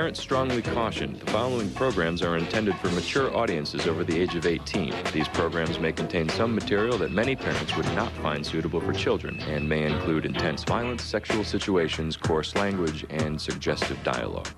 Parents strongly caution the following programs are intended for mature audiences over the age of 18. These programs may contain some material that many parents would not find suitable for children and may include intense violence, sexual situations, coarse language, and suggestive dialogue.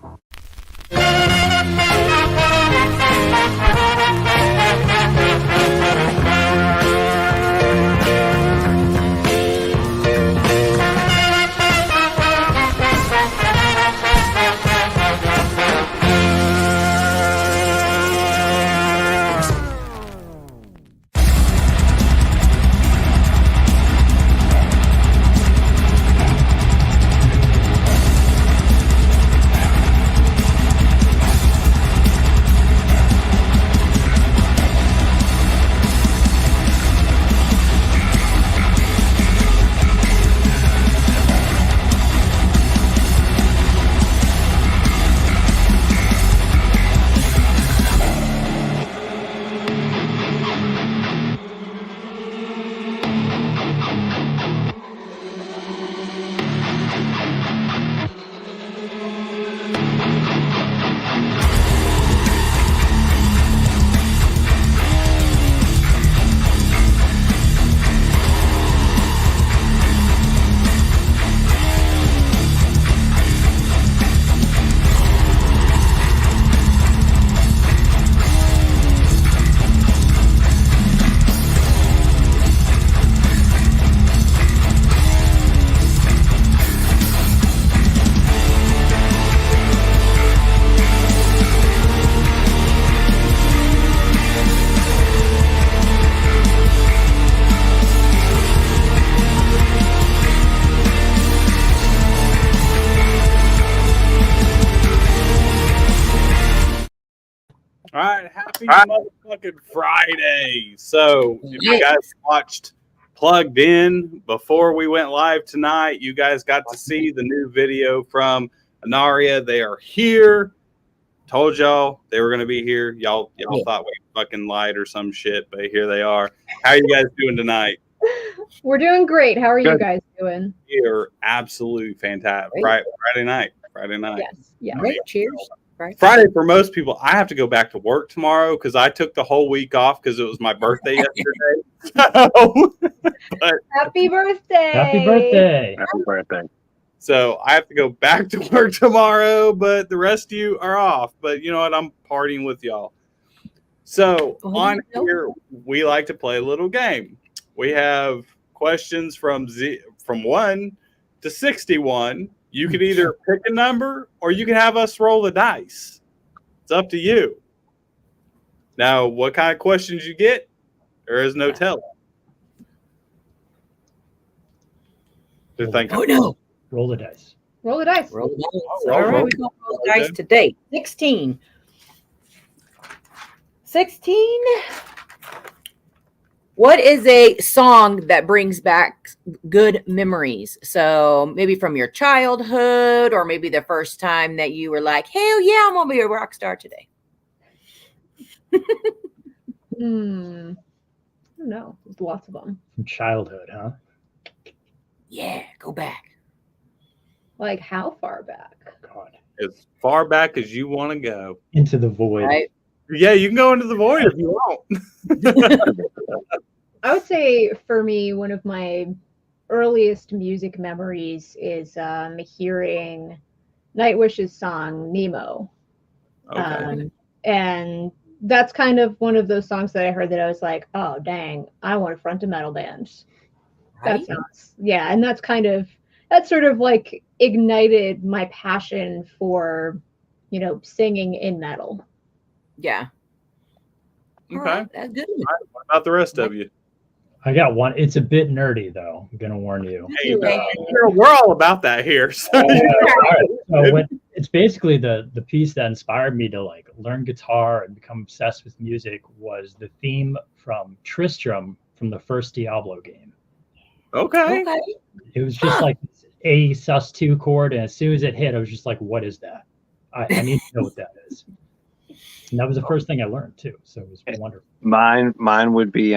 All right, happy motherfucking Friday. So, if you guys watched Plugged In before we went live tonight, you guys got to see the new video from Anaria. They are here. Told y'all they were going to be here. Y'all thought we fucking lied or some shit, but here they are. How are you guys doing tonight? We're doing great. How are you guys doing? You're absolutely fantastic. Friday night. Yes. Yeah. Great. Cheers. Friday for most people. I have to go back to work tomorrow because I took the whole week off because it was my birthday yesterday. Happy birthday! Happy birthday! Happy birthday! So I have to go back to work tomorrow, but the rest of you are off. But you know what? I'm partying with y'all. So on here, we like to play a little game. We have questions from 1 to 61. You can either pick a number or you can have us roll the dice. It's up to you. Now, what kind of questions you get, there is no telling. Oh, no. Roll the dice. Roll the dice. Roll the dice. All right, we're going to roll the dice today. 16. 16. What is a song that brings back good memories? So maybe from your childhood or maybe the first time that you were like, hell yeah, I'm going to be a rock star today. I don't know. There's lots of them. From childhood, huh? Yeah, go back. Like how far back? God. As far back as you want to go. Into the void. Right? Yeah, you can go into the void if you want. I would say for me, one of my earliest music memories is hearing Nightwish's song Nemo. Okay. And that's kind of one of those songs that I heard that I was like, oh, dang, I want to front a metal band. Right? That sounds, yeah. And that sort of like ignited my passion for, singing in metal. Yeah. Okay. Right, that's good. All right, what about the rest of you? I got one. It's a bit nerdy, though. I'm going to warn you. Hey, we're all about that here. So, it's basically the piece that inspired me to like learn guitar and become obsessed with music was the theme from Tristram from the first Diablo game. Okay. It was just like a sus2 chord, and as soon as it hit, I was just like, what is that? I need to know what that is. And that was the first thing I learned too. So it was wonderful. Mine would be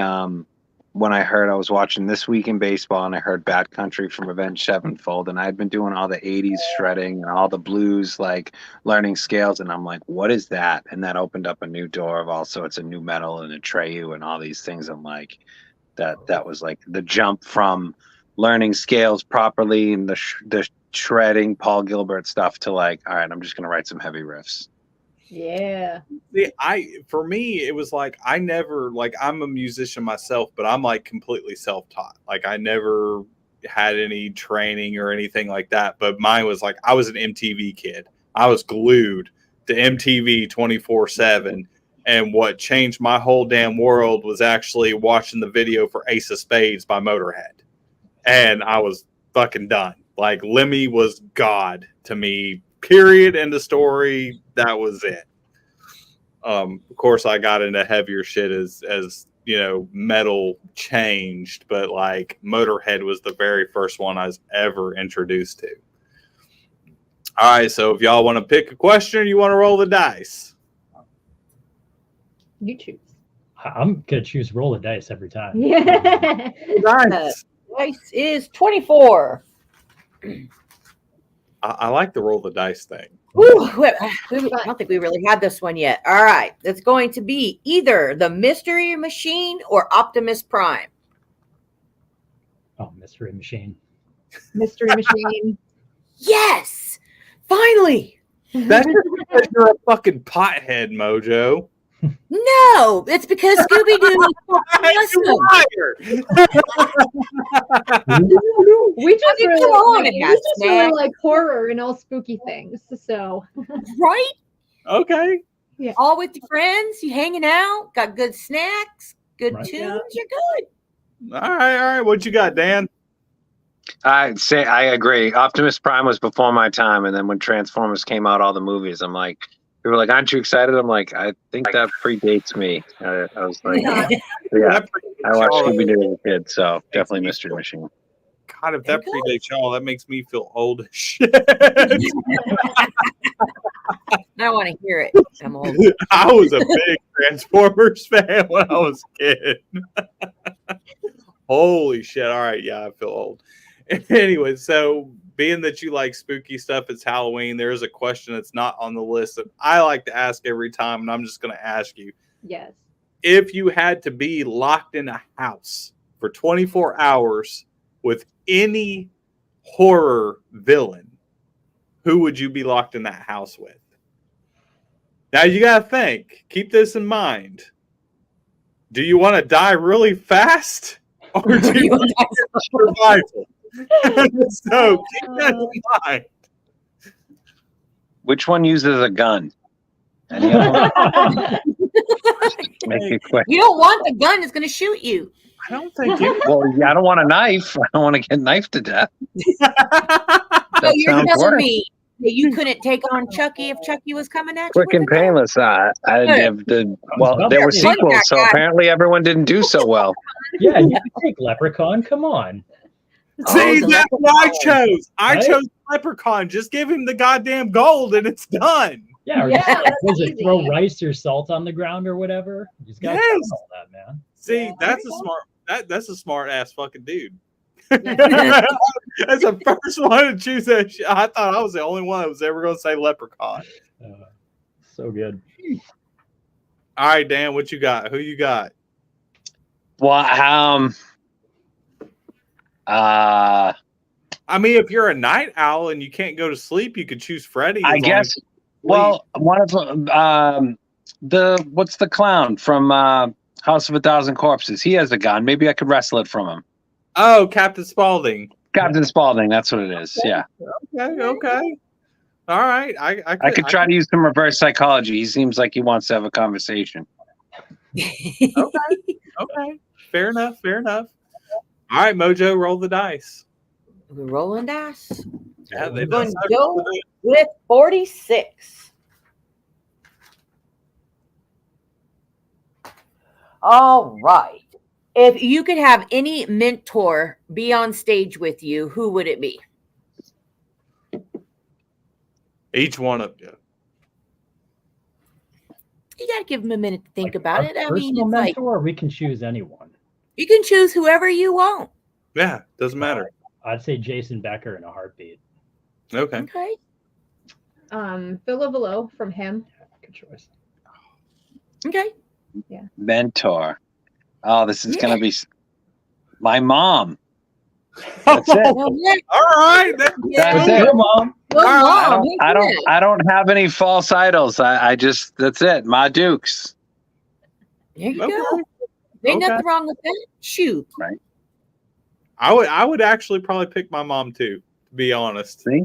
when I was watching This Week in Baseball, and I heard Bad Country from Avenged Sevenfold, and I'd been doing all the 80s shredding and all the blues, like learning scales, and I'm like, what is that? And that opened up a new door of all sorts of new metal and Atreyu and all these things. I'm like, that was like the jump from learning scales properly and the shredding Paul Gilbert stuff to like, all right, I'm just going to write some heavy riffs. Yeah. See, for me, it was like I never like I'm a musician myself, but I'm like completely self-taught. Like I never had any training or anything like that. But mine was like I was an MTV kid. I was glued to MTV 24/7. And what changed my whole damn world was actually watching the video for Ace of Spades by Motorhead. And I was fucking done. Like Lemmy was God to me. Period. End of story. That was it. Of course, I got into heavier shit as you know, metal changed, but like Motorhead was the very first one I was ever introduced to. All right, so if y'all want to pick a question, you want to roll the dice. You choose. I'm gonna choose roll the dice every time. Yeah. Nice. Dice is 24. I like the roll the dice thing. Ooh, I don't think we really had this one yet. All right. It's going to be either the Mystery Machine or Optimus Prime. Oh, Mystery Machine. Mystery Machine. Yes! Finally! That's just because you're a fucking pothead, Mojo. No! It's because Scooby-Doo is You awesome. liar. We just mean, really, come on, we Ass just Man. really like horror and all spooky things. So Right? Okay. All with your friends, you hanging out, got good snacks, good Right. tunes, you're good. All right. What you got, Dan? I agree. Optimus Prime was before my time, and then when Transformers came out, all the movies, I'm like, people were like, "Aren't you excited?" I'm like, I think that predates me. I was like, yeah, I watched Scooby-Doo as a kid, so definitely Mystery Machine. God, if that predates y'all, that makes me feel old as shit. I want to hear it. I'm old. I was a big Transformers fan when I was a kid. Holy shit. All right. Yeah, I feel old. Anyway, so being that you like spooky stuff, it's Halloween. There is a question that's not on the list that I like to ask every time, and I'm just going to ask you. yes. If you had to be locked in a house for 24 hours with any horror villain, who would you be locked in that house with? Now you got to think. Keep this in mind. Do you want to die really fast? Or do you want to survival? So keep that in mind. Which one uses a gun? Any of them? Make it quick. You don't want the gun that's going to shoot you. I don't think it. Well, yeah, I don't want a knife. I don't want to get knifed to death. So That you're sounds telling worse. me that you couldn't take on Chucky if Chucky was coming at you? Quick with and a gun? painless. Well, there were You're a sequels, so guy. apparently everyone didn't do so well. Yeah, you can take Leprechaun. Come on. See, the that's what I chose. I Right? chose Leprechaun. Just give him the goddamn gold and it's done. Yeah, or Yeah, just, that's was it easy. throw rice or salt on the ground or whatever? You just gotta Yes. try all that, man. See, Yeah. that's a smart ass fucking dude. That's the first one to choose that shit. I thought I was the only one that was ever going to say Leprechaun. So good. All right, Dan, what you got? Who you got? Well, I mean, if you're a night owl and you can't go to sleep, you could choose Freddy. I as long guess. as you Well, one of what's the clown from House of a Thousand Corpses? He has a gun. Maybe I could wrestle it from him. Oh, Captain Spaulding. Captain Spaulding. That's what it is. Yeah, Okay. All right. I could try to use some reverse psychology. He seems like he wants to have a conversation. Okay. Fair enough. All right, Mojo, roll the dice. We're rolling dice. Yeah, We're going to go with 46. All right. If you could have any mentor be on stage with you, who would it be? Each one of you. You got to give them a minute to think about it. I mean, Personal it's like, mentor, we can choose anyone. You can choose whoever you want. Yeah, doesn't matter. I'd say Jason Becker in a heartbeat. Okay. Okay. Phil Below from him. Good choice. Okay. Mentor. Oh, this is Yeah. gonna be my mom. That's it. Oh, yeah. All right. That's it. Good, Mom. Good I mom. don't have any false idols. I just that's it. Ma Dukes. There you Okay. go. Ain't Okay. nothing wrong with that. Shoot. I would actually probably pick my mom too, to be honest. See?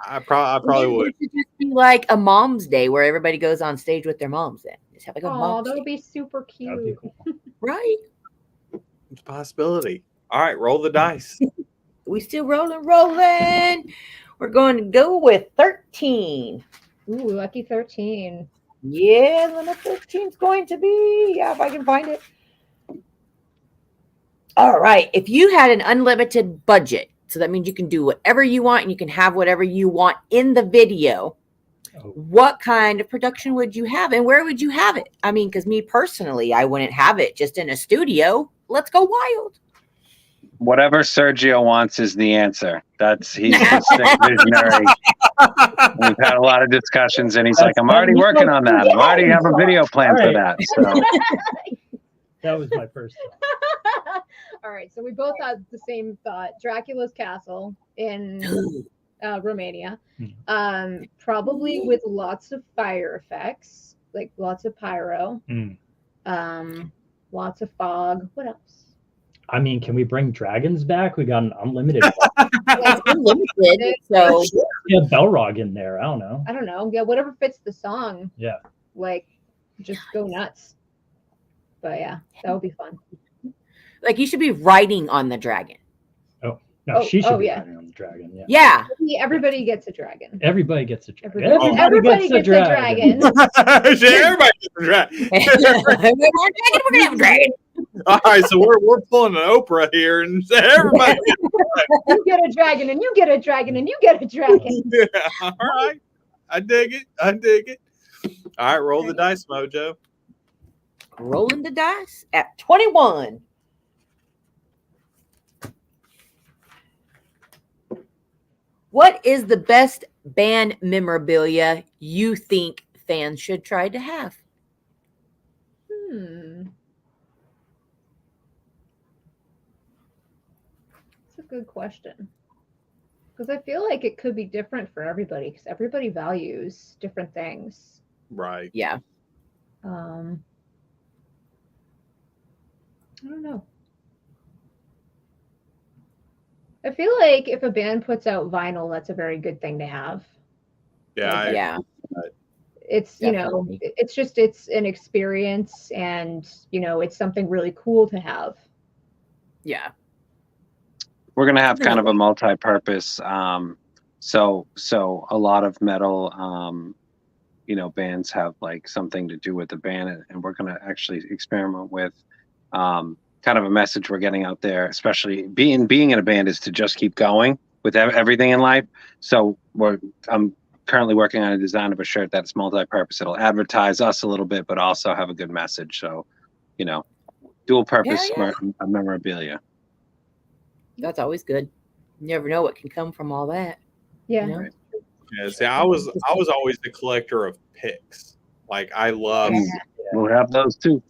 I probably would. It should just be like a mom's day where everybody goes on stage with their moms. Then just have like a Oh, mom's that would day. be super That'd be cute. cool. Right? It's a possibility. All right, roll the dice. We still rolling. We're going to go with 13. Ooh, lucky 13. Yeah, number 13 is going to be. Yeah, if I can find it. All right. If you had an unlimited budget, so that means you can do whatever you want and you can have whatever you want in the video. Oh. What kind of production would you have and where would you have it? I mean, because me personally, I wouldn't have it just in a studio. Let's go wild. Whatever Sergio wants is the answer. He's the sick visionary. We've had a lot of discussions, and he's like, "I'm already working on that. I already have a video plan for that." So That was my first thought. All right, so we both had the same thought. Dracula's castle in Romania. Probably with lots of fire effects, like lots of pyro, lots of fog. What else? I mean, can we bring dragons back? We got an unlimited. It's unlimited, so Yeah, Belrog in there. I don't know. I don't know. Yeah, whatever fits the song. Yeah. Like, just go nuts. But yeah, that would be fun. like you should be riding on the dragon. No, she should be yeah. riding on the dragon. Yeah. Yeah. Everybody gets a dragon. Everybody gets a dragon. Everybody gets a dragon. Everybody gets a dragon. We're gonna have a dragon. All right, so we're pulling an Oprah here, and everybody. You get a dragon, and you get a dragon, and you get a dragon. Yeah, all right, I dig it. All right, roll the dice, Mojo. Rolling the dice at 21. What is the best band memorabilia you think fans should try to have? That's a good question. Because I feel like it could be different for everybody, because everybody values different things. Right. Yeah. I don't know. I feel like if a band puts out vinyl, that's a very good thing to have. Yeah. Yeah. It's, Definitely. it's an experience, and, it's something really cool to have. Yeah. we're gonna have kind of a multi-purpose. So a lot of metal, bands have like something to do with the band, and we're gonna actually experiment with kind of a message we're getting out there. Especially being in a band is to just keep going with everything in life. So I'm currently working on a design of a shirt that's multi-purpose. It'll advertise us a little bit, but also have a good message. So, dual purpose memorabilia. That's always good. You never know what can come from all that. Yeah. You know? Yeah, see, I was always the collector of picks. Like I love, We'll have those too.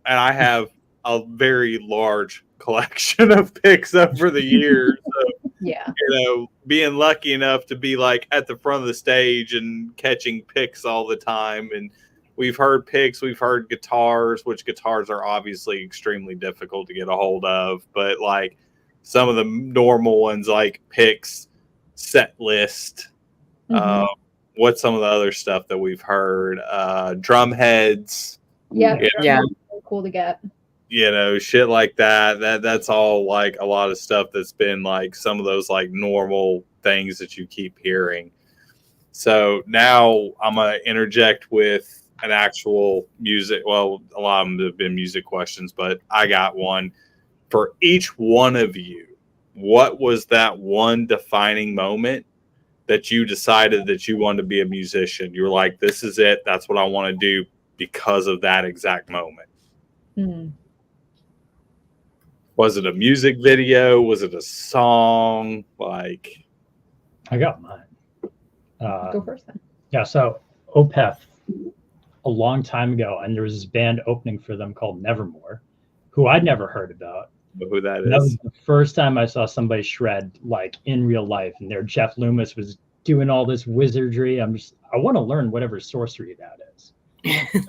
and I have a very large collection of picks over the years. So, Yeah. being lucky enough to be like at the front of the stage and catching picks all the time. And we've heard picks, we've heard guitars, which guitars are obviously extremely difficult to get a hold of. But like some of the normal ones, like picks, set list, what's some of the other stuff that we've heard? Drum heads. Yeah. Yeah. Cool to get. Shit like that. That's all like a lot of stuff that's been like some of those like normal things that you keep hearing. So now I'm going to interject with an actual music. Well, a lot of them have been music questions, but I got one for each one of you. What was that one defining moment that you decided that you wanted to be a musician? You were like, this is it. That's what I want to do because of that exact moment. Hmm. Was it a music video? Was it a song? Like, I got mine. Go first then. Yeah, so Opeth a long time ago, and there was this band opening for them called Nevermore, who I'd never heard about. who that And that was is? the first time I saw somebody shred like in real life, and there Jeff Loomis was doing all this wizardry. I want to learn whatever sorcery that is.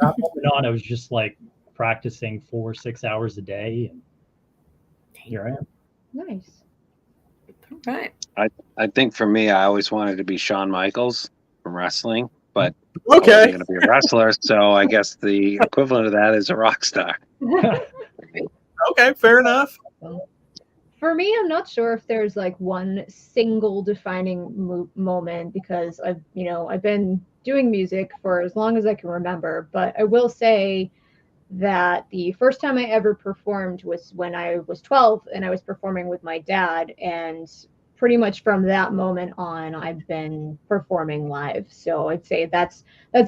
Not moving on, I was just like practicing 4 or 6 hours a day, and here I am. Nice. All right. I think for me, I always wanted to be Shawn Michaels from wrestling, but I Okay. wasn't going to be a wrestler, so I guess the equivalent of that is a rock star. Okay, fair enough. For me, I'm not sure if there's like one single defining moment because I've been doing music for as long as I can remember, but I will say that the first time I ever performed was when I was 12 and I was performing with my dad, and pretty much from that moment on I've been performing live. So I'd say that's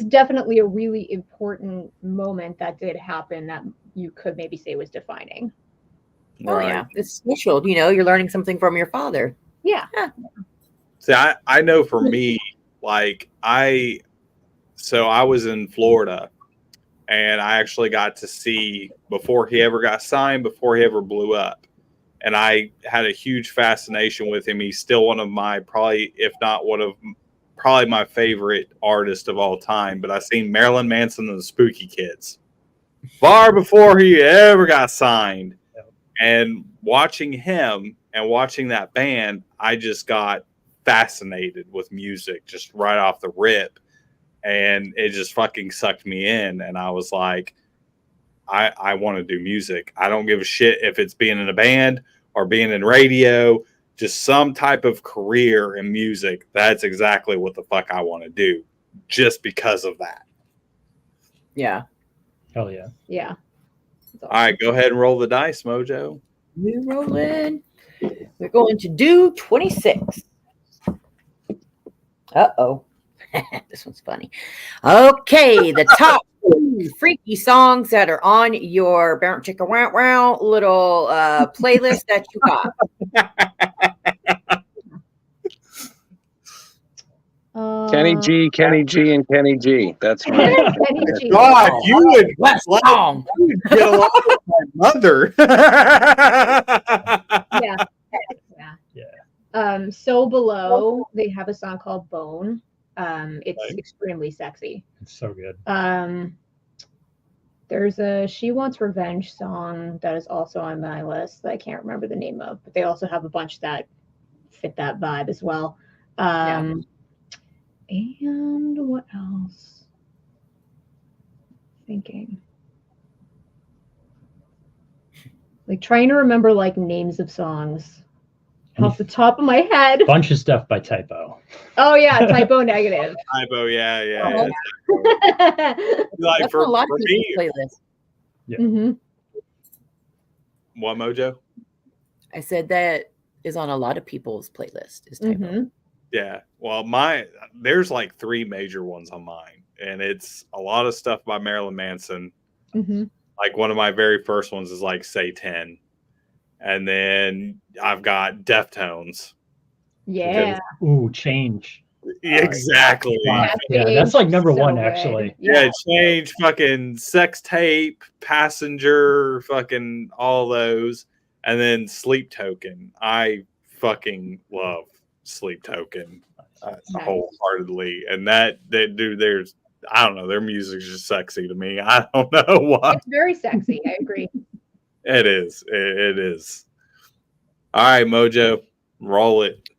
definitely a really important moment that did happen that you could maybe say was defining. Oh yeah, it's special. You're learning something from your father. Yeah. See, I know for me, like I was in Florida, and I actually got to see before he ever got signed, before he ever blew up. And I had a huge fascination with him. He's still one of my probably my favorite artist of all time. But I seen Marilyn Manson and the Spooky Kids far before he ever got signed. And watching him and watching that band, I just got fascinated with music just right off the rip. And it just fucking sucked me in. And I was like, I want to do music. I don't give a shit if it's being in a band or being in radio, just some type of career in music. That's exactly what the fuck I want to do just because of that. Yeah. Hell yeah. Yeah. All right, go ahead and roll the dice, Mojo. We're rolling. We're going to do 26. Uh-oh. This one's funny. Okay, the top 2 freaky songs that are on your Bounce Chicka Wow Wow little playlist that you got. Kenny G, and Kenny G. That's right. Kenny G. God, you would West song. get along with my mother. Yeah. So Below, they have a song called Bone. It's extremely sexy. It's so good. There's a She Wants Revenge song that is also on my list that I can't remember the name of, but they also have a bunch that fit that vibe as well. And what else? Thinking. Like trying to remember like names of songs off the top of my head. Bunch of stuff by Typo. Oh yeah, Typo Negative. Typo, yeah. Like Like for a lot of me, playlist. Yeah. Mm-hmm. What, Mojo? I said that is on a lot of people's playlist. Is Typo. Mm-hmm. Yeah. Well, there's like 3 major ones on mine, and it's a lot of stuff by Marilyn Manson. Mm-hmm. Like one of my very first ones is like Say 10. And then I've got Deftones. Yeah. Ooh, Change. Exactly. Yeah, that's like number So 1 good. actually. Yeah, Change, fucking Sex Tape, Passenger, fucking all those. And then Sleep Token. I fucking love Sleep Token wholeheartedly. And I don't know, their music's just sexy to me. I don't know why. It's very sexy. I agree. It is. It is. All right, Mojo, roll it.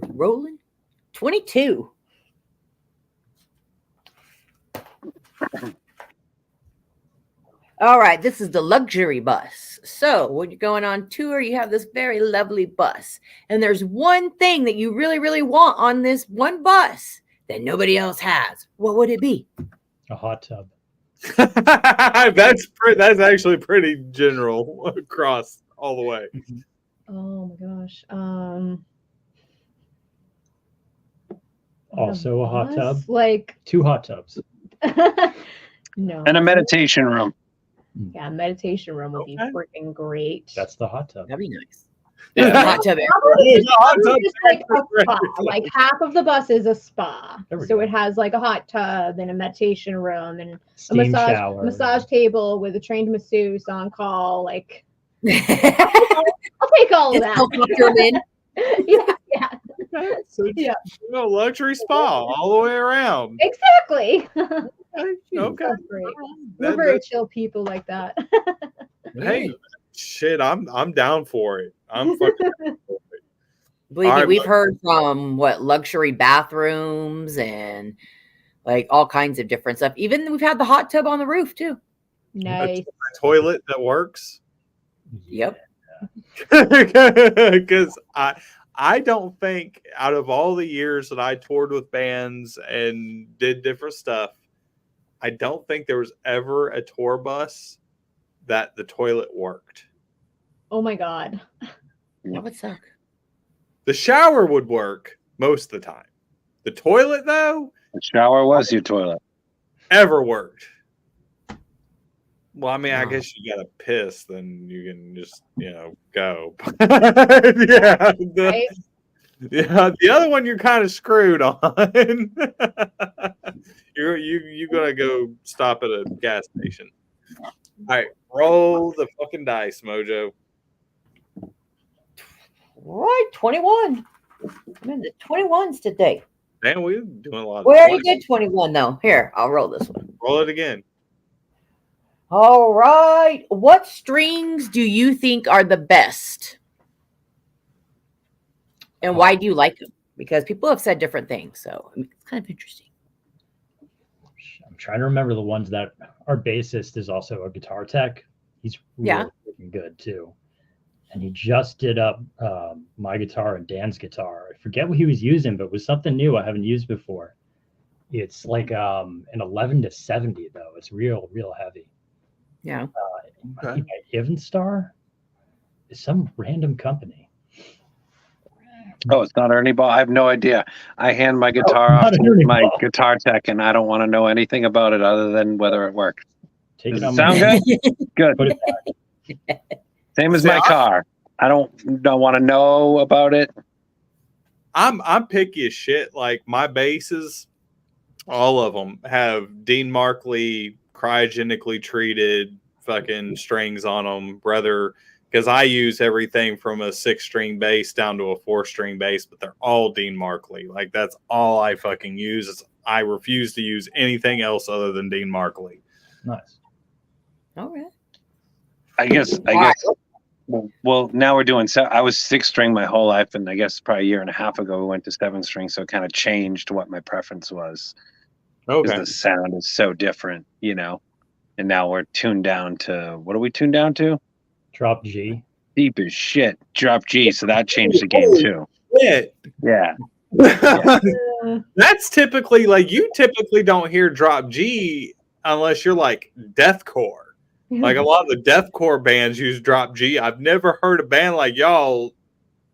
Rolling 22. All right, this is the luxury bus. So when you're going on tour, you have this very lovely bus. And there's one thing that you really, really want on this one bus that nobody else has. What would it be? A hot tub. That's actually pretty general across all the way. Oh my gosh. Also a hot tub. Like 2 hot tubs. no. And a meditation room. Yeah, meditation room would be Okay. freaking great. That's the hot tub. That'd be nice. Yeah. Hot tub. Probably Hot tub just like a for spa. everything. Like half of the bus is a spa. There we So go. it has like a hot tub and a meditation room and a Steam shower. massage table with a trained masseuse on call. Like I'll I'll take all of that. Yeah. So, Yeah. luxury spa all the way around. Exactly. Okay. That's great. We're That- very chill people like that. Hey, shit, I'm down for it. I'm fucking. Believe All me, right, we've but- heard from luxury bathrooms and like all kinds of different stuff. Even we've had the hot tub on the roof too. Nice. A toilet that works. Yep. Because I don't think out of all the years that I toured with bands and did different stuff, I don't think there was ever a tour bus that the toilet worked. Oh my god. That would suck. The shower would work most of the time. The toilet, though, The shower was your toilet. ever worked. Well, I mean, I Wow. guess you got to piss, then you can just, go. Yeah. Right? Yeah, the other one you're kind of screwed on. You're gonna go stop at a gas station. All right, roll the fucking dice, Mojo. Right, 21. I'm in the 21s today. Man, we're doing a lot. Of We already 20. did 21 though. Here, I'll roll this one. Roll it again. All right. What strings do you think are the best? And why do you like them? Because people have said different things. So it's kind of interesting. I'm trying to remember the ones that our bassist is also a guitar tech. He's Yeah. really freaking good too. And he just did up my guitar and Dan's guitar. I forget what he was using, but it was something new I haven't used before. It's like an 11 to 70 though. It's real heavy. Yeah. I think Evenstar is some random company. Oh, it's not Ernie Ball. I have no idea. I hand my guitar not off to Ernie my Ball. guitar tech, and I don't want to know anything about it other than whether it works. Take Does it it on sound my good? Put Good. it back. Same as See, my car. I don't want to know about it. I'm picky as shit. Like my basses, all of them have Dean Markley cryogenically treated fucking strings on them, brother. Because I use everything from a 6-string bass down to a 4-string bass, but they're all Dean Markley. Like that's all I fucking use. I refuse to use anything else other than Dean Markley. Nice. All right. I guess. Well, now we're doing. I was 6-string my whole life, and I guess probably a year and a half ago we went to 7-string, so it kind of changed what my preference was. Because the sound is so different, And now we're tuned down to what are we tuned down to? Drop G. Deep as shit. Drop G, so that changed the game too. Shit. Yeah. That's typically like you typically don't hear drop G unless you're like deathcore. Like a lot of the deathcore bands use drop G. I've never heard a band like y'all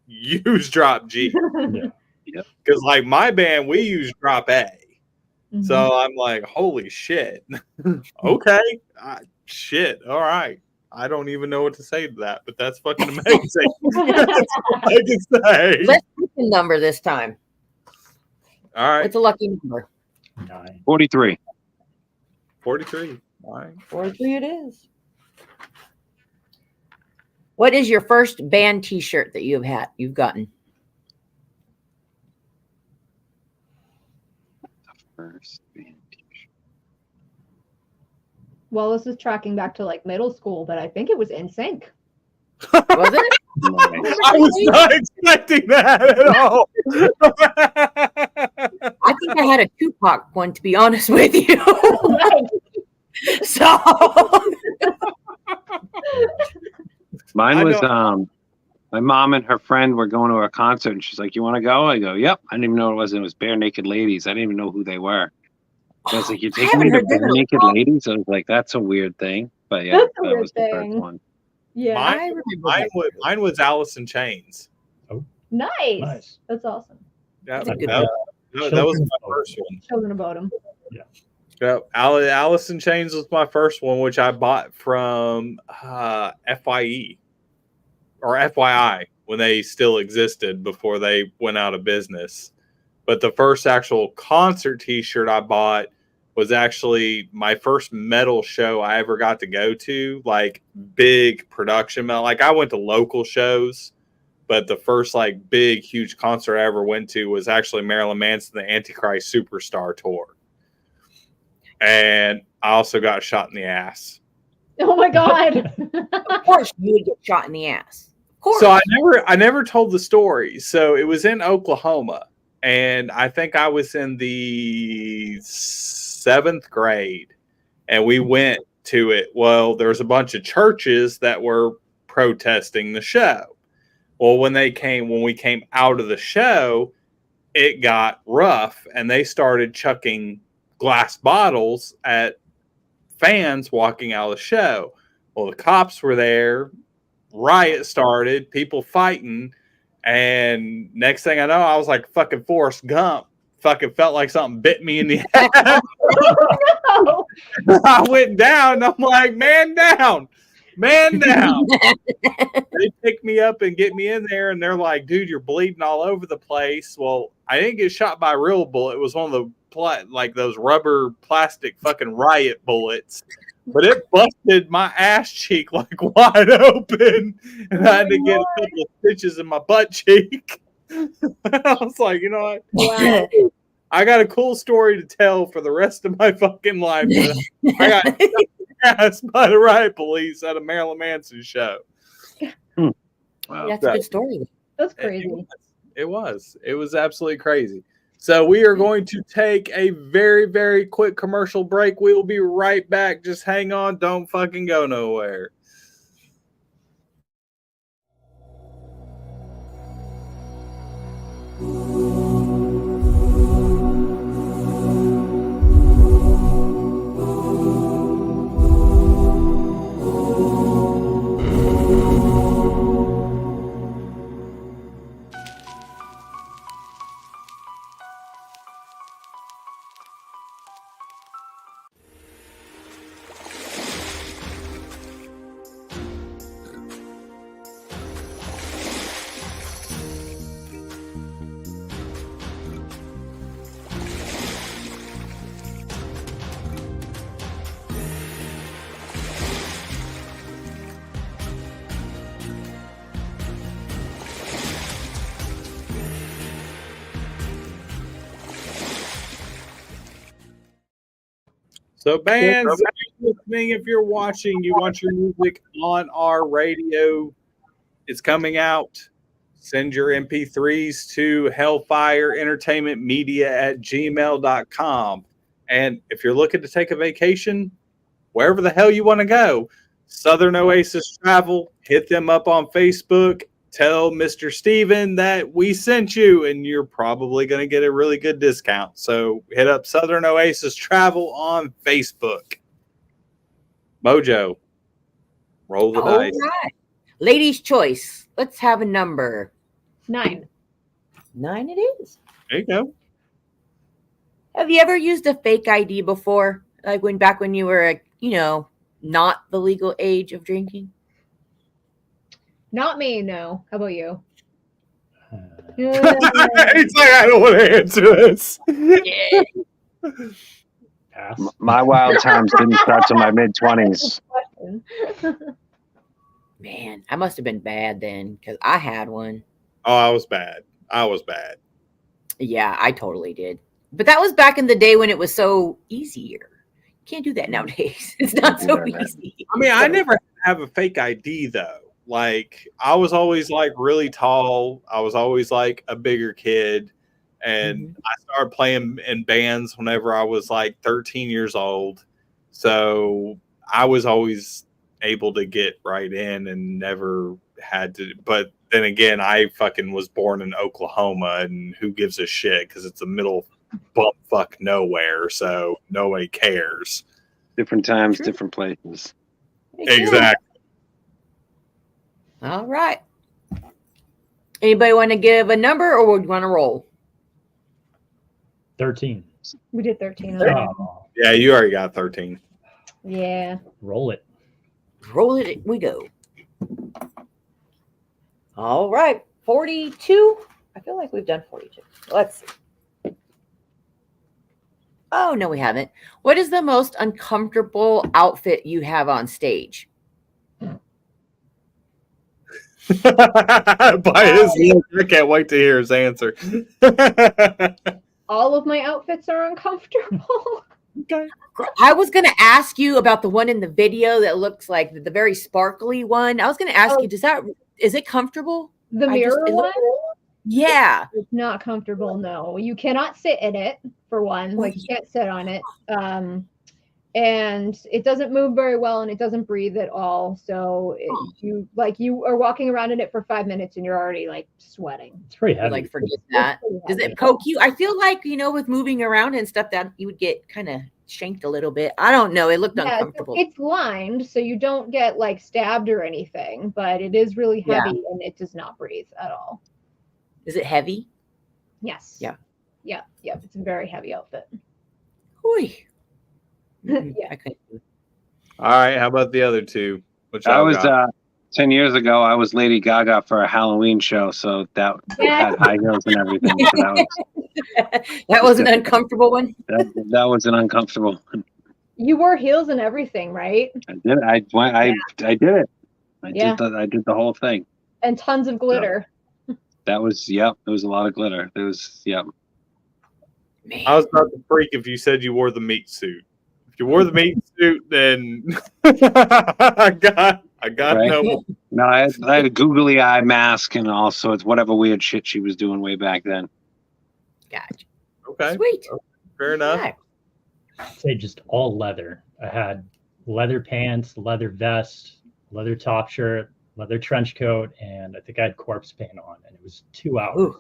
use drop G. Yeah. Because like my band, we use drop A. Mhm. So I'm like, holy shit. Okay. Shit. All right. I don't even know what to say to that, but that's fucking amazing. That's all I can say. Let's pick a number this time. All right. What's a lucky number? 9. 43. 43. All right. 43 it is. What is your first band t-shirt that you've gotten? First band. Well, this is tracking back to like middle school, but I think it was In Sync. Was it? Nice. I was not expecting that at all. I think I had a Tupac one, to be honest with you. So Mine I was my mom and her friend were going to a concert, and she's like, "You want to go?" I go, "Yep." I didn't even know what it was. It was Bare Naked Ladies. I didn't even know who they were. I was like, "You're taking me to haven't heard Bare them in a Naked while. Ladies?" I was like, "That's a weird thing." But yeah, That's a that weird was the first thing. one. Yeah. Mine- I remember that. Mine was Alice in Chains. Nice. Nice. That's awesome. Yeah, That's a good that was my Children's first one. Children of Bodom. Yep. Alice in Chains was my first one, which I bought from FYE or FYI when they still existed before they went out of business. But the first actual concert T-shirt I bought was actually my first metal show I ever got to go to, like big production metal. Like I went to local shows, but the first like big, huge concert I ever went to was actually Marilyn Manson, the Antichrist Superstar tour. And I also got shot in the ass. Oh my God. Of course you would get shot in the ass. Of course. So I never told the story. So it was in Oklahoma. And I think I was in the 7th grade, and we went to it. Well, there was a bunch of churches that were protesting the show. Well, when we came out of the show, it got rough, and they started chucking glass bottles at fans walking out of the show. Well, the cops were there. Riot started, people fighting. And next thing I know, I was like fucking Forrest Gump. Fucking felt like something bit me in the ass. Oh, no. I went down. And I'm like, man down. Man down. They pick me up and get me in there. And they're like, dude, you're bleeding all over the place. Well, I didn't get shot by a real bullet. It was one of the like those rubber plastic fucking riot bullets. But it busted my ass cheek like wide open, and I had to get a couple of stitches in my butt cheek. I was like, you know what? Wow. I got a cool story to tell for the rest of my fucking life. I got shot in the ass by the riot police at a Marilyn Manson show. Wow. That's a good story. That's crazy. It was absolutely crazy. So we are going to take a very, very quick commercial break. We will be right back. Just hang on. Don't fucking go nowhere. So bands, if you're listening, if you're watching, you want your music on our radio, it's coming out. Send your MP3s to hellfireentertainmentmedia@gmail.com. And if you're looking to take a vacation, wherever the hell you want to go, Southern Oasis Travel, hit them up on Facebook. Tell Mr. Steven that we sent you, and you're probably going to get a really good discount. So hit up Southern Oasis Travel on Facebook. Mojo, roll the dice. Right. Ladies' choice. Let's have a number. 9. 9 it is. There you go. Have you ever used a fake ID before? Like back when you were, not the legal age of drinking? Not me, no. How about you? It's like, I don't want to answer this. Yeah. Pass. My wild times didn't start till my mid-20s. Man, I must have been bad then because I had one. Oh, I was bad. Yeah, I totally did. But that was back in the day when it was so easier. Can't do that nowadays. It's not so easy. I mean, I never have a fake ID though. Like I was always like really tall. I was always like a bigger kid. And I started playing in bands whenever I was like 13 years old. So I was always able to get right in and never had to. But then again, I fucking was born in Oklahoma, and who gives a shit? Because it's the middle bumfuck nowhere. So nobody cares. Different times, different places. Exactly. All right. Anybody want to give a number or would you want to roll? 13. We did 13. Oh, Yeah, you already got 13. Yeah. Roll it. Roll it, we go. All right, 42. I feel like we've done 42. Let's see. Oh, no, we haven't. What is the most uncomfortable outfit you have on stage? By his look, I can't wait to hear his answer. All of my outfits are uncomfortable. Okay. I was going to ask you about the one in the video that looks like the very sparkly one. I was going to ask you, is it comfortable? The mirror one? Yeah. It's not comfortable, no. You cannot sit in it, for one. Like, you can't sit on it. And it doesn't move very well, and it doesn't breathe at all. So you are walking around in it for 5 minutes, and you're already like sweating. It's pretty heavy. Like, forget that. Does it poke you? I feel like, with moving around and stuff, that you would get kind of shanked a little bit. I don't know. It looked uncomfortable. It's lined, so you don't get like stabbed or anything, but it is really heavy and it does not breathe at all. Is it heavy? Yes. Yeah. Yeah. Yeah. It's a very heavy outfit. Oy. Yeah. I couldn't do it. All right. How about the other two? Which I was 10 years ago. I was Lady Gaga for a Halloween show, so that had high heels and everything. So that was an uncomfortable one. That was an uncomfortable one. You wore heels and everything, right? I did. I did it. I did the whole thing. And tons of glitter. That was There was a lot of glitter. There was Man. I was about to freak if you said you wore the meat suit. If you wore the meat suit, then I got right? No, I had a googly eye mask and all sorts, whatever weird shit she was doing way back then. Gotcha. Okay. Sweet. Fair enough. Right. I'd say just all leather. I had leather pants, leather vest, leather top shirt, leather trench coat, and I think I had corpse paint on, and it was 2 hours.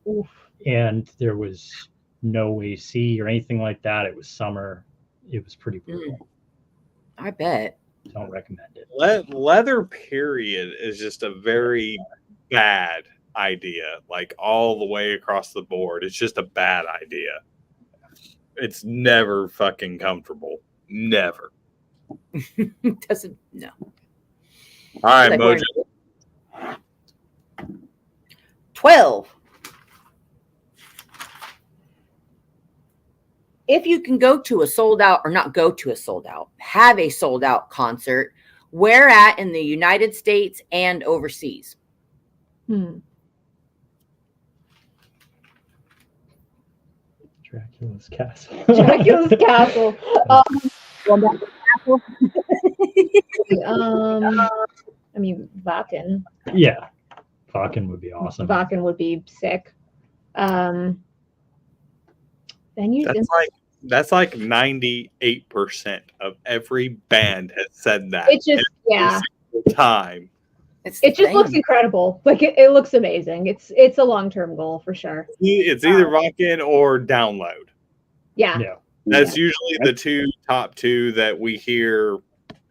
Oof. And there was no AC or anything like that. It was summer. It was pretty brutal. I bet. Don't recommend it. Leather period is just a very bad idea, like all the way across the board. It's just a bad idea. It's never fucking comfortable. Never. Doesn't, no. All right, Like Mojo. 12. If you can go to a sold out, or not go to a sold out, have a sold out concert, where at in the United States and overseas? Dracula's Castle. Dracula's Castle. I mean, Vakken. Yeah. Vakken would be awesome. Vakken would be sick. That's like 98% of every band has said that. It's just every single time. It just looks incredible. Like it looks amazing. It's a long-term goal for sure. It's either Vakken or Download. Yeah. That's usually the top two that we hear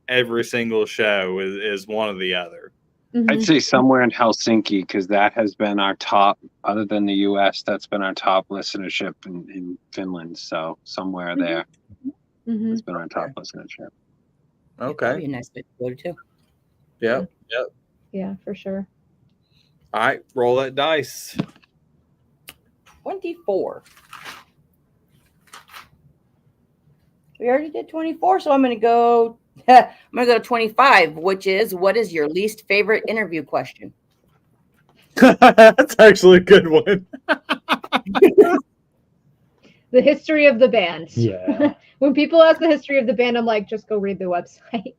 every single show is one or the other. Mm-hmm. I'd say somewhere in Helsinki, because that has been our top, other than the US, that's been our top listenership in Finland. So somewhere there has been our top listenership. Okay. That'd be a nice bit to go to. Yep. Yeah, for sure. All right, roll that dice. 24. We already did 24, so I'm going to go. I'm going to go to 25, which is, what is your least favorite interview question? That's actually a good one. The history of the band. Yeah. When people ask the history of the band, I'm like, just go read the website.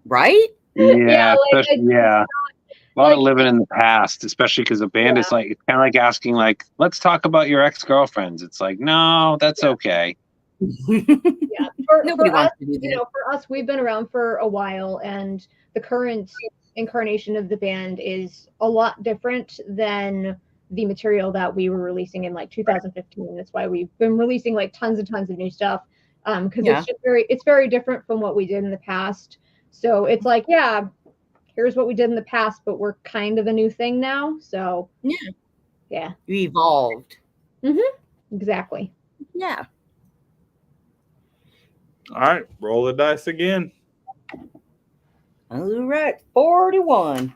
Right? Yeah, like, a lot of living in the past, especially because a band is like, it's kind of like asking, like, let's talk about your ex-girlfriends. It's like, no, that's okay. Yeah, Nobody for us, wants to do that. for us, we've been around for a while, and the current incarnation of the band is a lot different than the material that we were releasing in like 2015. That's why we've been releasing like tons and tons of new stuff, because it's very different from what we did in the past. So it's like, here's what we did in the past, but we're kind of a new thing now. So yeah, You evolved. exactly. Yeah. All right, roll the dice again. All right, 41.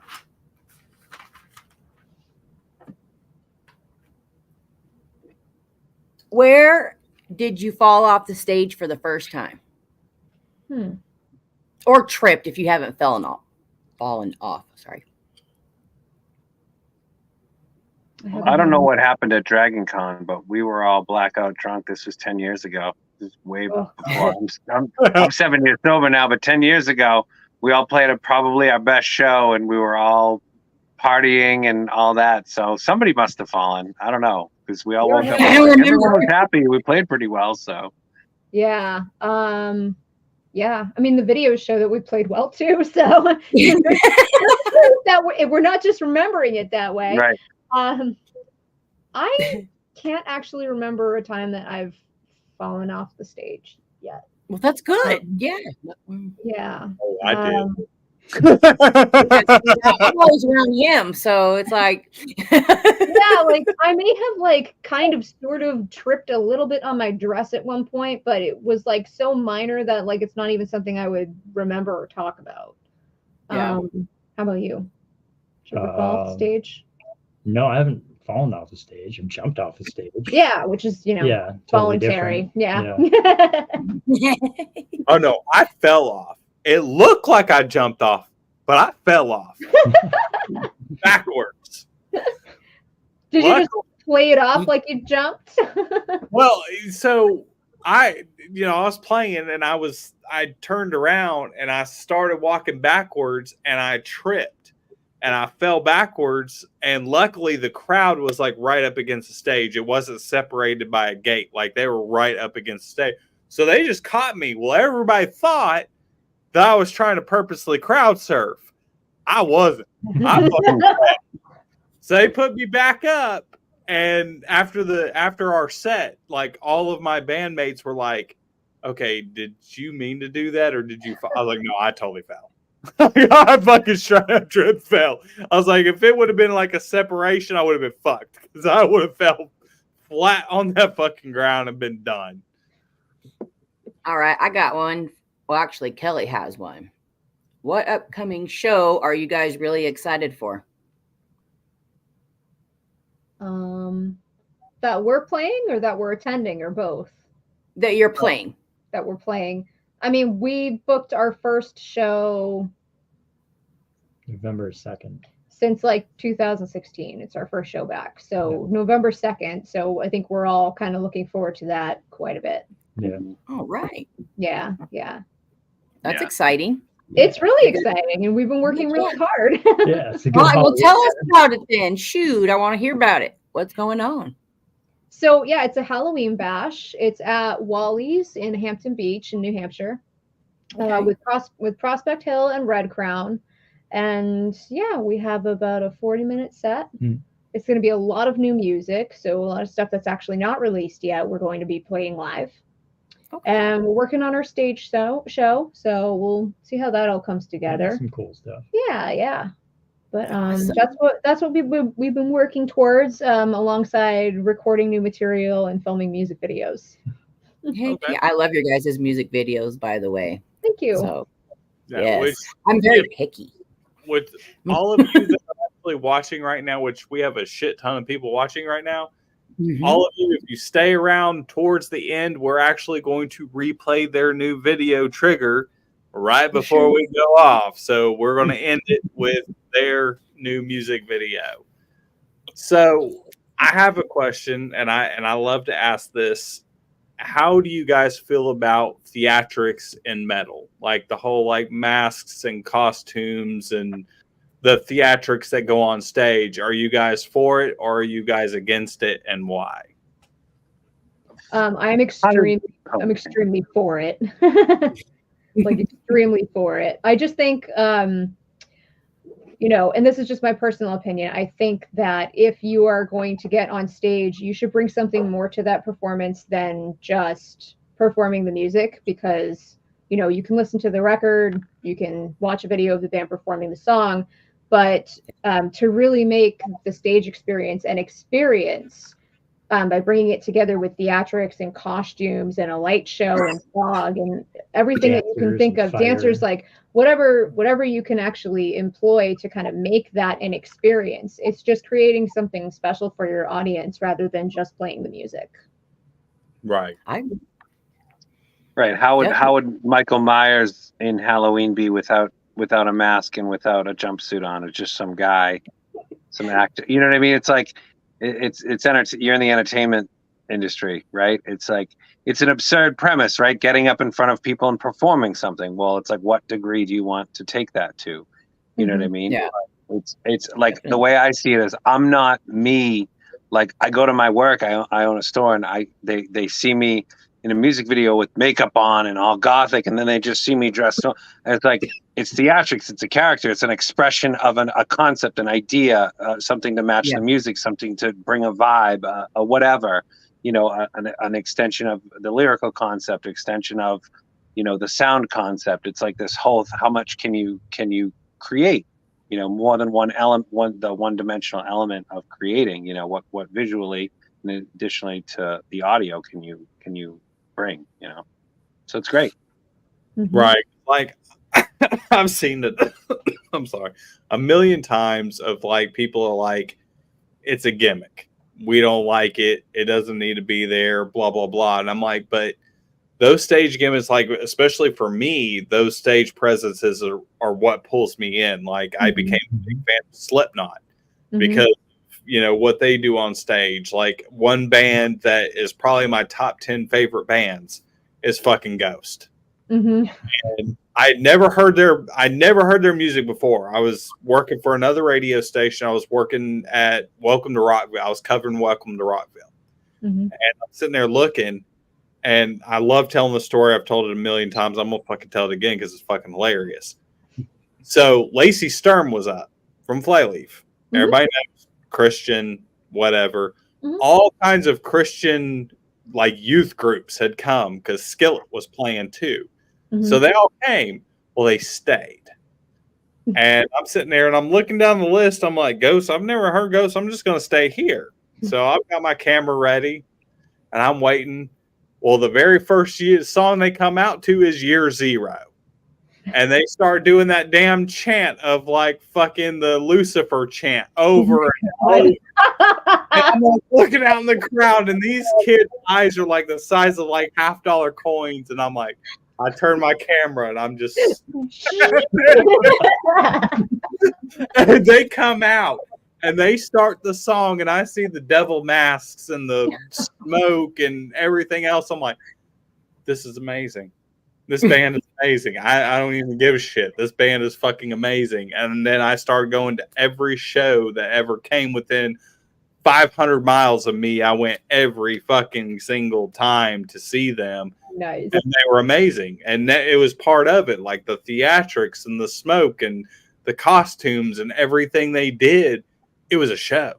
Where did you fall off the stage for the first time? Or tripped if you haven't fallen off. Sorry. I don't know what happened at Dragon Con, but we were all blackout drunk. This was 10 years ago. This is way before. I'm 7 years sober now, but 10 years ago, we all played probably our best show, and we were all partying and all that. So somebody must have fallen. I don't know, because we all woke up. Everyone was happy. We played pretty well, so. Yeah. Yeah. I mean, the videos show that we played well too. So that we're not just remembering it that way. Right. I can't actually remember a time that I've fallen off the stage yet. Well, that's good. Yeah. Yeah. Oh, I did. I'm always around him, so it's like yeah, like I may have like kind of sort of tripped a little bit on my dress at one point, but it was like so minor that like it's not even something I would remember or talk about. Yeah. How about you? Did you ever fall off the stage? No, I haven't fallen off the stage. I've jumped off the stage. Yeah, which is, totally voluntary. Different. Yeah. Oh no, I fell off. It looked like I jumped off, but I fell off backwards. Did you just play it off like you jumped? Well, so I was playing and I turned around and I started walking backwards and I tripped and I fell backwards, and luckily the crowd was like right up against the stage. It wasn't separated by a gate. Like they were right up against the stage. So they just caught me. Well, everybody thought that I was trying to purposely crowd surf. I wasn't. So they put me back up, and after our set, like all of my bandmates were like, "Okay, did you mean to do that, or did you?" I was like, "No, I totally fell. I fucking trip fell." I was like, if it would have been like a separation, I would have been fucked, because I would have fell flat on that fucking ground and been done. All right, I got one. Well, actually, Kelly has one. What upcoming show are you guys really excited for? That we're playing or that we're attending or both? That you're playing. That we're playing. I mean, we booked our first show November 2nd. Since like 2016. It's our first show back. So November 2nd. So I think we're all kind of looking forward to that quite a bit. Yeah. All right. Yeah. That's exciting. It's really exciting, and we've been working really hard. Yeah. Well, tell us about it then. Shoot, I want to hear about it. What's going on? So yeah, it's a Halloween bash. It's at Wally's in Hampton Beach in New Hampshire, with Prospect Hill and Red Crown. And yeah, we have about a 40-minute set. It's going to be a lot of new music, so a lot of stuff that's actually not released yet we're going to be playing live. And we're working on our stage show, so we'll see how that all comes together. Some cool stuff. Yeah. But that's what we've been working towards, alongside recording new material and filming music videos. Yeah, I love your guys' music videos, by the way. Thank you. So, yes, I'm very picky. With all of you that are actually watching right now, which we have a shit ton of people watching right now, all of you, if you stay around towards the end, we're actually going to replay their new video trigger right before we go off. So we're going to end it with their new music video. So I have a question, and I love to ask this. How do you guys feel about theatrics in metal? Like the whole like masks and costumes and the theatrics that go on stage. Are you guys for it, or are you guys against it, and why? I'm extremely for it. Like extremely for it. I just think, and this is just my personal opinion, I think that if you are going to get on stage, you should bring something more to that performance than just performing the music, because, you can listen to the record, you can watch a video of the band performing the song, but to really make the stage experience an experience, by bringing it together with theatrics and costumes and a light show and fog and everything that you can think of, dancers, like whatever you can actually employ to kind of make that an experience. It's just creating something special for your audience rather than just playing the music. Right. Right. How would Michael Myers in Halloween be without a mask and without a jumpsuit on? It's just some guy, some actor. You know what I mean? It's like it's you're in the entertainment industry, right? It's like it's an absurd premise, right? Getting up in front of people and performing something. Well, it's like, what degree do you want to take that to? You know what I mean? Yeah. It's like the way I see it is, I'm not me. Like, I go to my work, I own a store, and they see me in a music video with makeup on and all gothic, and then they just see me dressed up. And it's like, it's theatrics, it's a character, it's an expression of a concept, an idea, something to match the music, something to bring a vibe, a whatever, you know, an extension of the lyrical concept, extension of, you know, the sound concept. It's like this whole, how much can you create? You know, more than one element, the one-dimensional element of creating, you know, what visually, and additionally to the audio, can you bring, you know? So it's great. Right. Like, I've seen it, I'm sorry, a million times of like, people are like, it's a gimmick. We don't like it. It doesn't need to be there, blah, blah, blah. And I'm like, but those stage gimmicks, like, especially for me, those stage presences are what pulls me in. Like, I became a big fan of Slipknot because, you know, what they do on stage. Like, one band that is probably my top 10 favorite bands is fucking Ghost. And I'd never heard their music before. I was working for another radio station. I was working at Welcome to Rockville. I was covering Welcome to Rockville. And I'm sitting there looking. And I love telling the story. I've told it a million times. I'm going to fucking tell it again because it's fucking hilarious. So Lacey Sturm was up from Flyleaf. Everybody knows, Christian, whatever. All kinds of Christian, like, youth groups had come because Skillet was playing too. So they all came. Well, they stayed. And I'm sitting there and I'm looking down the list. I'm like, Ghost, I've never heard Ghost. I'm just going to stay here. So I've got my camera ready and I'm waiting. Well, the very first song they come out to is Year Zero. And they start doing that damn chant of, like, fucking the Lucifer chant over and over. And I'm like, looking out in the crowd, and these kids' eyes are like the size of, like, $50 coins. And I'm like, I turn my camera and I'm just. And they come out. And they start the song, and I see the devil masks and the smoke and everything else. I'm like, this is amazing. This band is amazing. I don't even give a shit. This band is fucking amazing. And then I started going to every show that ever came within 500 miles of me. I went every fucking single time to see them. Nice. And they were amazing. And it was part of it, like the theatrics and the smoke and the costumes and everything they did. It was a show.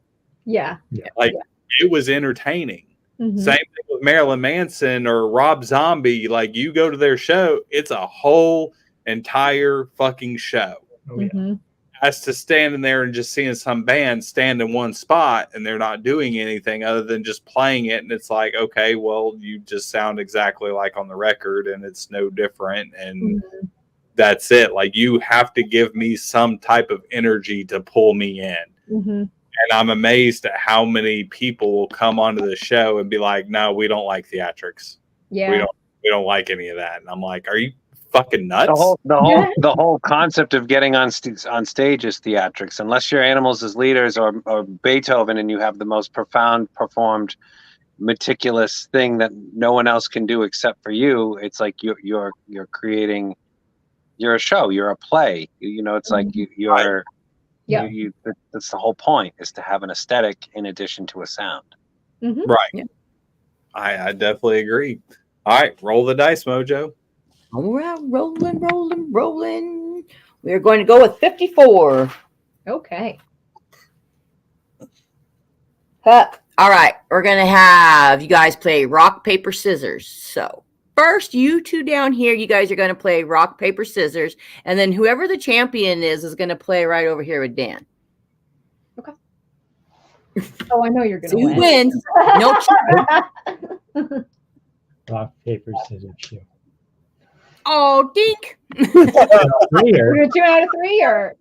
It was entertaining. Same thing with Marilyn Manson or Rob Zombie. Like, you go to their show, it's a whole entire fucking show. As to standing there and just seeing some band stand in one spot and they're not doing anything other than just playing it. And it's like, okay, well, you just sound exactly like on the record and it's no different. And that's it. Like, you have to give me some type of energy to pull me in. And I'm amazed at how many people will come onto the show and be like, no, we don't like theatrics. We don't like any of that. And I'm like, are you fucking nuts? The whole concept of getting on stage is theatrics. Unless you're Animals as Leaders or Beethoven and you have the most profound performed meticulous thing that no one else can do except for you, it's like you're creating, you're a show, you're a play, you know. It's like you're that's the whole point, is to have an aesthetic in addition to a sound. Right. I definitely agree. All right, roll the dice, Mojo. All right, rolling. We're going to go with 54. Okay. All right, we're going to have you guys play rock, paper, scissors. So first, you two down here, you guys are going to play rock, paper, scissors. And then whoever the champion is going to play right over here with Dan. Okay. Oh, I know you're gonna 2 win. wins. No cheating. Rock, paper, scissors, shoot. Oh, dink. 3 or You're 2 out of 3 or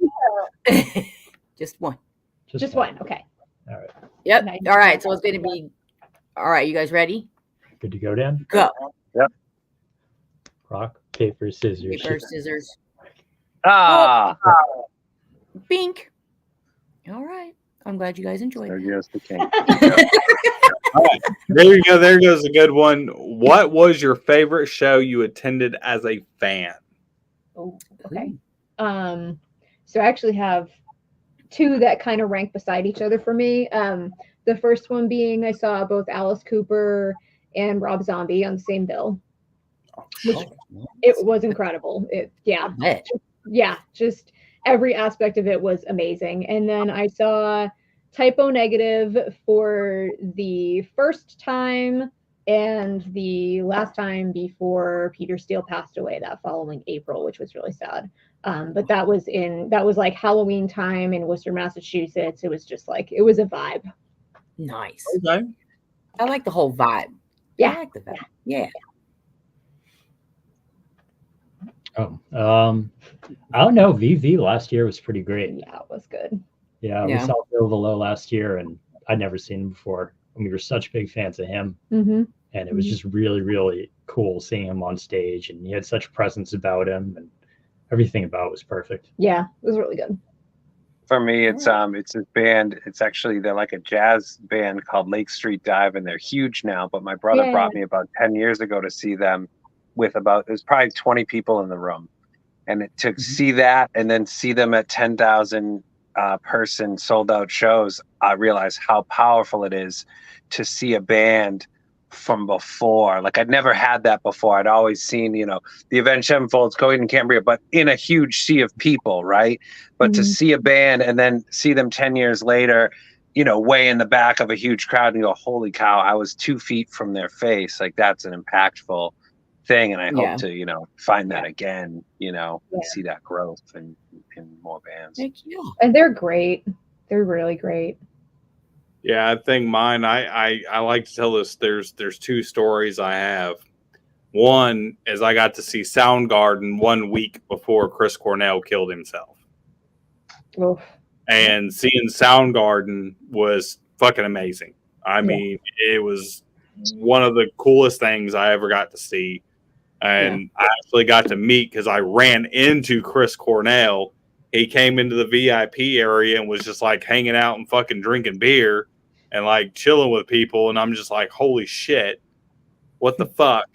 Just one. just one? Okay. All right. Yep. Nice. All right. So it's going to be. All right. You guys ready? Good to go, Dan? Go. Rock, paper, scissors, Paper, shoot. scissors. Ah, Bink. All right. I'm glad you guys enjoyed there it. goes the king. All right. There you go. There goes a good one. What was your favorite show you attended as a fan? Oh, okay. So I actually have 2 that kind of rank beside each other for me. The first one being I saw both Alice Cooper and Rob Zombie on the same bill, which it was incredible. Just every aspect of it was amazing. And then I saw Typo Negative for the first time and the last time before Peter Steele passed away that following April, which was really sad. But that was like Halloween time in Worcester, Massachusetts. It was just like, it was a vibe. Nice. Okay. I like the whole vibe. Yeah. I like the vibe. Yeah. Oh, I don't know. VV last year was pretty great. Yeah, it was good. Yeah, we Yeah. saw Bill Below last year, and I'd never seen him before. And we were such big fans of him, Mm-hmm. and it was just really, really cool seeing him on stage. And he had such presence about him, and everything about it was perfect. Yeah, it was really good. For me, it's this band. It's actually, they're like a jazz band called Lake Street Dive, and they're huge now. But my brother Yeah. brought me about 10 years ago to see them with there's probably 20 people in the room. And to see that and then see them at 10,000 person sold out shows, I realized how powerful it is to see a band from before. Like, I'd never had that before. I'd always seen, the Avenged Sevenfold's, Coheed and Cambria, but in a huge sea of people, right? But to see a band and then see them 10 years later, way in the back of a huge crowd and go, holy cow, I was 2 feet from their face. Like, that's an impactful thing. And I hope to, find that again, and see that growth in more bands. Thank you. And they're great. They're really great. Yeah, I think mine, I like to tell this. There's 2 stories I have. One is I got to see Soundgarden 1 week before Chris Cornell killed himself. Oof. And seeing Soundgarden was fucking amazing. I mean, it was one of the coolest things I ever got to see. And I actually got to meet, because I ran into Chris Cornell. He came into the VIP area and was just like hanging out and fucking drinking beer and like chilling with people. And I'm just like, holy shit, what the fuck?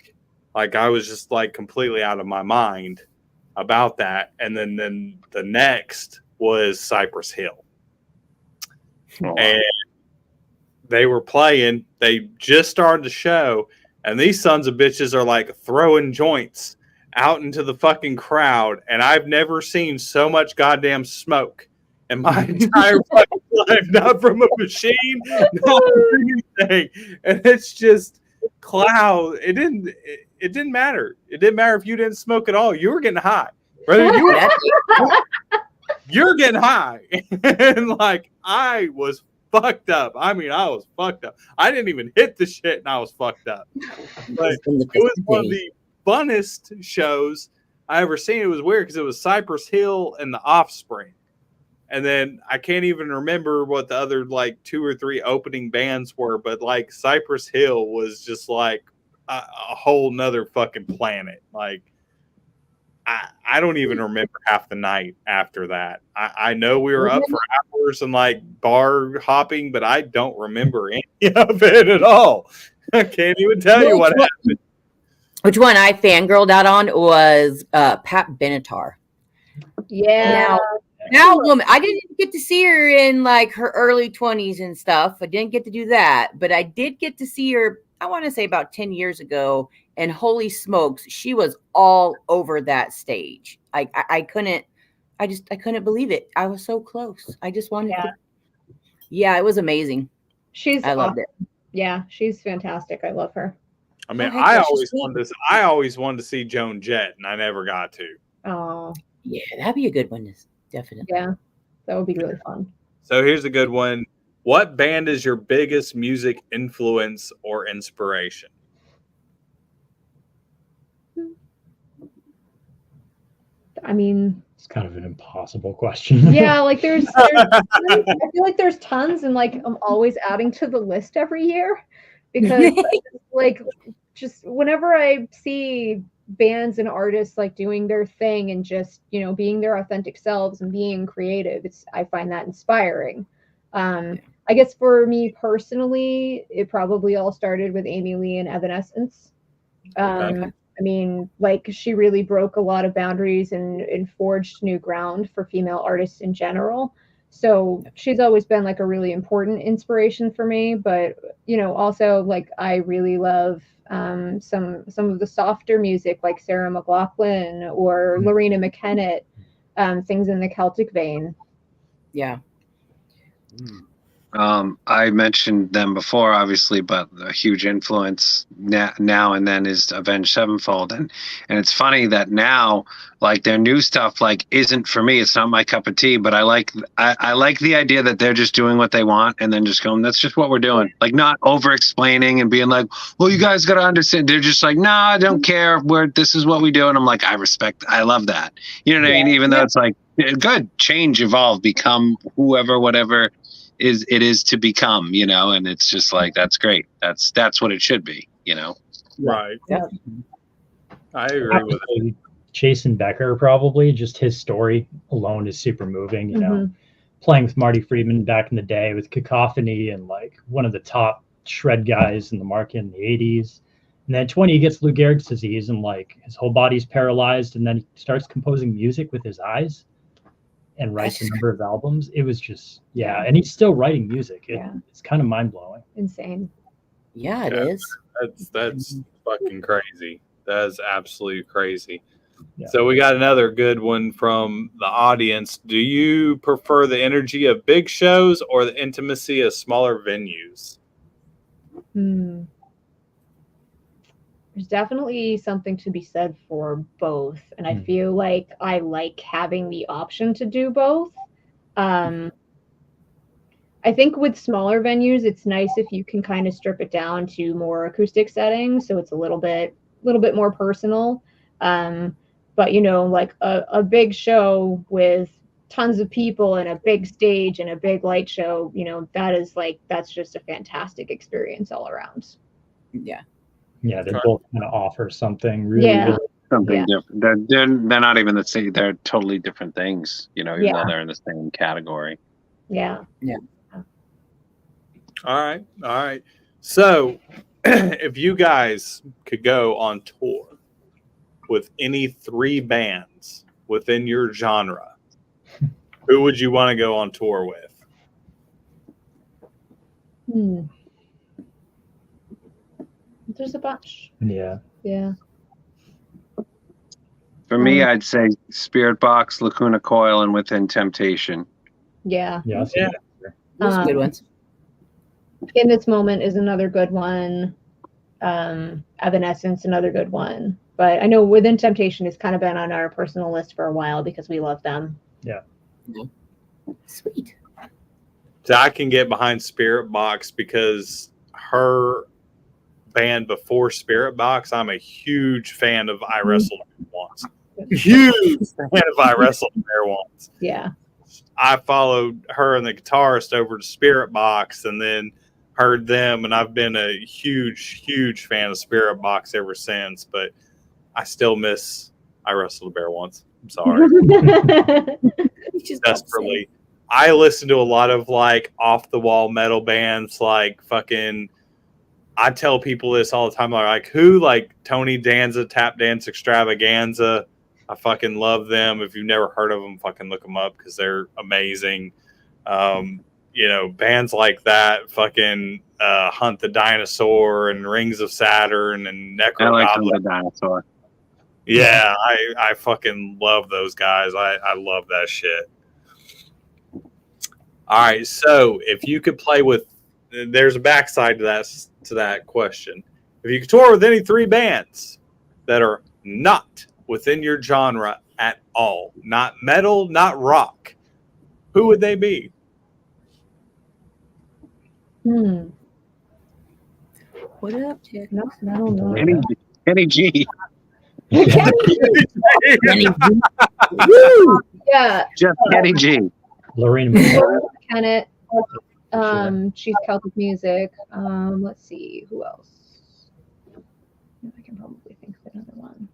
Like, I was just like completely out of my mind about that. And then the next was Cypress Hill. And they were playing, they just started the show, and these sons of bitches are like throwing joints out into the fucking crowd, and I've never seen so much goddamn smoke in my entire fucking life. Not from a machine, not from anything. And it's just cloud. It didn't matter. It didn't matter if you didn't smoke at all. You were getting high. Brother, you're getting high. And like, I was fucked up. I mean, I was fucked up. I didn't even hit the shit and I was fucked up. But it was one of the funnest shows I ever seen. It was weird because it was Cypress Hill and The Offspring. And then I can't even remember what the other like 2 or 3 opening bands were, but like Cypress Hill was just like a whole nother fucking planet. Like, I don't even remember half the night after that. I know we were up for hours and like bar hopping, but I don't remember any of it at all. I can't even tell you what happened. Which one I fangirled out on was Pat Benatar. Yeah. Now, woman, I didn't get to see her in like her early 20s and stuff. I didn't get to do that, but I did get to see her, I want to say about 10 years ago. And holy smokes, she was all over that stage. I couldn't believe it. I was so close. I just wanted to. Yeah, it was amazing. I loved it. Yeah, she's fantastic. I love her. I mean, I always wanted to see Joan Jett, and I never got to. Oh. Yeah, that'd be a good one. Definitely. Yeah, that would be really fun. So here's a good one. What band is your biggest music influence or inspiration? I mean, It's kind of an impossible question. yeah, like there's I feel like there's tons, and like I'm always adding to the list every year because like just whenever I see bands and artists like doing their thing and just, you know, being their authentic selves and being creative, I find that inspiring. I guess for me personally, it probably all started with Amy Lee and Evanescence. Okay. I mean, like she really broke a lot of boundaries and forged new ground for female artists in general. So she's always been like a really important inspiration for me. But you know, also like I really love some of the softer music like Sarah McLachlan or Lorena McKennitt, things in the Celtic vein. Yeah. I mentioned them before, obviously, but a huge influence now and then is Avenged Sevenfold, and it's funny that now, like their new stuff, like isn't for me. It's not my cup of tea, but I like the idea that they're just doing what they want and then just going, that's just what we're doing. Like not over explaining and being like, well, you guys got to understand. They're just like, nah, I don't care. This is what we do, and I'm like, I love that. You know what I mean? Even though it's like, good, change, evolve, become whoever, whatever it is to become, you know, and it's just like, that's great. That's what it should be, you know. Right. Yeah. I agree with it. Jason Becker, probably just his story alone is super moving, you know. Mhm. Playing with Marty Friedman back in the day with Cacophony and like one of the top shred guys in the market in the 80s. And then 20, he gets Lou Gehrig's disease and like his whole body's paralyzed, and then he starts composing music with his eyes and writes a number of albums. It was just, and he's still writing music. It's kind of mind-blowing. Insane. Yeah, it is. That's fucking crazy. That is absolutely crazy. Yeah. So we got another good one from the audience. Do you prefer the energy of big shows or the intimacy of smaller venues? There's definitely something to be said for both. And I feel like I like having the option to do both. I think with smaller venues, it's nice if you can kind of strip it down to more acoustic settings. So it's a little bit more personal. But, you know, like a big show with tons of people and a big stage and a big light show, you know, that's just a fantastic experience all around. Yeah. Yeah, they both kind of offer something really something different. They're not even the same. They're totally different things, you know, even though they're in the same category. Yeah. All right. So if you guys could go on tour with any three bands within your genre, who would you want to go on tour with? There's a bunch. Yeah. For me, I'd say Spirit Box, Lacuna Coil, and Within Temptation. Yeah. Those are good ones. In This Moment is another good one. Evanescence, another good one. But I know Within Temptation has kind of been on our personal list for a while because we love them. Yeah. Sweet. So I can get behind Spirit Box because her band before Spirit Box, I'm a huge fan of I Wrestled Bear Once. Huge fan of I Wrestled Bear Once. Yeah. I followed her and the guitarist over to Spirit Box and then heard them, and I've been a huge fan of Spirit Box ever since, but I still miss I Wrestled a Bear Once. I'm sorry. Desperately. I listen to a lot of like off the wall metal bands, like fucking, I tell people this all the time. Like who, like Tony Danza, Tap Dance Extravaganza. I fucking love them. If you've never heard of them, fucking look them up because they're amazing. You know, bands like that, fucking Hunt the Dinosaur and Rings of Saturn and Necro. I like Hunt the Dinosaur. Yeah, I fucking love those guys. I love that shit. All right, so if you could play with, there's a backside to that question. If you could tour with any three bands that are not within your genre at all, not metal, not rock, who would they be? What up, Jack? No, I don't know. Kenny G. Yeah. Just Kenny G. Lorena. Kennett. She's Celtic music. Let's see who else. I can probably think of another one.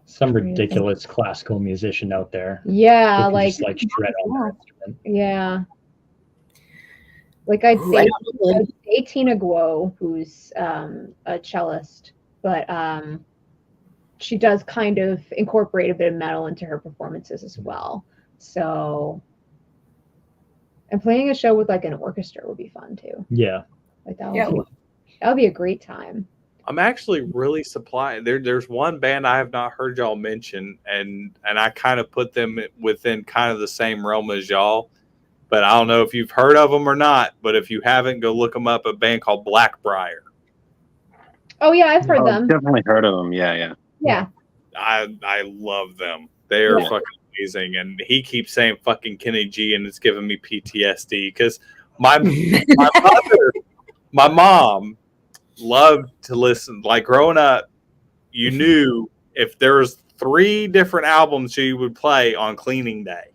Some ridiculous classical musician out there. Yeah, like shred on their instrument. Yeah. Like I'd say Tina Guo, who's a cellist, but she does kind of incorporate a bit of metal into her performances as well. So, and playing a show with like an orchestra would be fun too. Yeah. Like that would be a great time. I'm actually really surprised. There's one band I have not heard y'all mention, and I kind of put them within kind of the same realm as y'all. But I don't know if you've heard of them or not. But if you haven't, go look them up. A band called Blackbriar. Oh yeah, I've heard them. Definitely heard of them. Yeah. I love them. They are fucking amazing. And he keeps saying fucking Kenny G, and it's giving me PTSD because my mom loved to listen. Like growing up, you knew if there was 3 different albums she would play on cleaning day,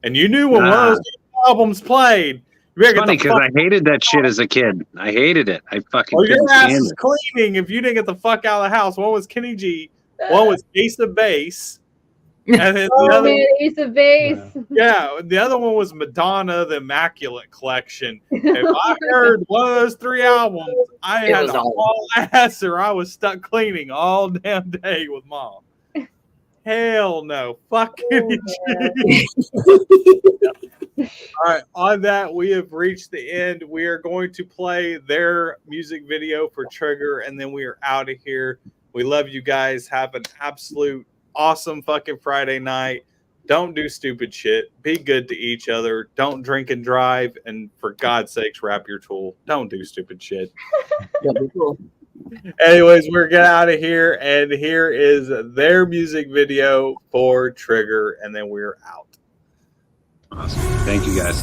and you knew when one of those albums played. It's funny because I hated that shit as a kid. I hated it. I fucking couldn't your ass stand is it. cleaning if you didn't get the fuck out of the house. One was Kenny G, one was Ace of Base, and then Ace of Base. the other one was Madonna, the Immaculate Collection. If I heard one of those 3 albums, I had to haul ass or I was stuck cleaning all damn day with mom. Hell no. Fuck Kenny G. All right, on that, we have reached the end. We are going to play their music video for Trigger, and then we are out of here. We love you guys. Have an absolute awesome fucking Friday night. Don't do stupid shit. Be good to each other. Don't drink and drive. And for God's sakes, wrap your tool. Don't do stupid shit. That'd be cool. Anyways, we're getting out of here, and here is their music video for Trigger, and then we're out. Awesome. Thank you, guys.